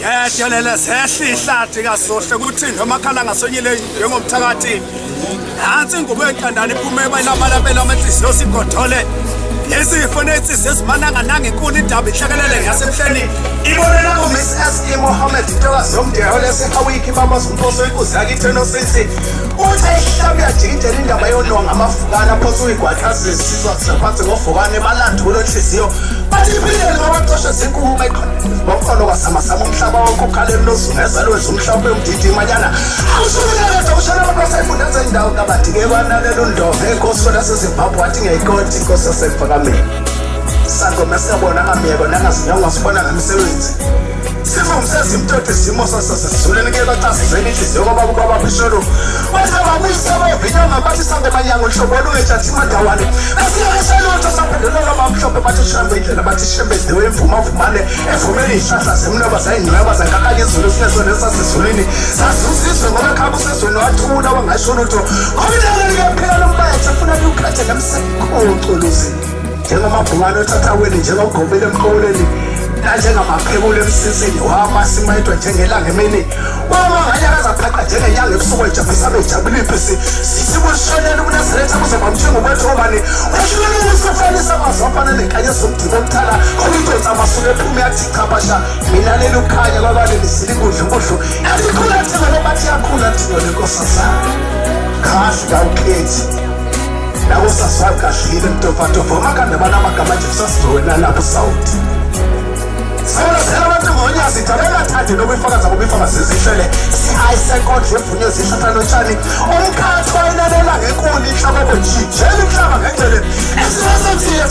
Dyolele sehle ihlathi kasohle kuthi nomakhala ngasonyile njengomthakathi. Nansi ingubo enkandane iphume ebayinabalabela amanhliziyo sigodole. Izifo nensizwe ezimananga nanga inkulu indaba ihlekelele ngasemhleni. Ibonela ku-Miss S.E. Mohammed intokazi yomdeho lesehawiki baba zomposo inkuzi yakithi enosisi. Uthi ehlabu yajikijela indaba yononga amafukana aphosa uyigwaqazi zisizwa kusaphansi ngofukane balandula enhliziyo. Bathi iphindele ngabacosha zinkukhu bomkhono kwasamasama umhlaba wonke ukhaleni lozungeza lwezi umhlaba umdidi manyana. Awusukelele ushana abasayifundeza indawo kabadike kwanalelo ndove enkosi kodwa sezimbabwe wathi ngiyayikoti inkosi yasephakameni. Sangoma siyabona ngamiyeko nangazinyongo sibona ngemisebenzi. Sivumseza imtotho isimo sasesizulwini ke bachazizela inhliziyo kwababisholo. Wathi ababuyisa bavinyonga bathi sangoma nyango uhlobo olungejathi madawane. Asiyakeshelutho saphendulela abamhlophe bathi Shembe indlela bathi Shembe ziwe imvumavumane evumela iy'hlahla zemnoba zayingcweba zankakanye izulu sinesona esasezulwini. Sazuzizwe ngoba ekhaba usezweni wathula wangasho lutho. Ngoba lombayethe funa liwukhathe ngemsekonculuzi. Njengamabhungane othathaweni njengogobile emqoleni. Njengamaphekule emsisini wamasimayedwa njengelanga emini wamanganyakaza phaqha njengenyanga ebusuku ejabulisa bejabula iphisi sisibushelele unazaretha kuzoba mthengobethu obani washulele isifanisa amazwi afana nenkanya zomdibo omthala olidonsa amasuku ephume yathi chabasha mina leli ukhanya kwabale lisile kudla inkudlu yathi khula thibele bathi yakhula thibele lenkosi zami kahle kawukhethi nawo saswazi kahlile mtofantofo makande banamagama nje kusasizowenana lapho sawuthi Sona sela abantu ngonyasi thabela thathe nobufakaza bobufakazi zihlele sihayisenkondlo evunywe zihlathana otshani umkhathi wayinalela ngenkuni inhlaba bonjijela inhlaba ngengcele esisesenziye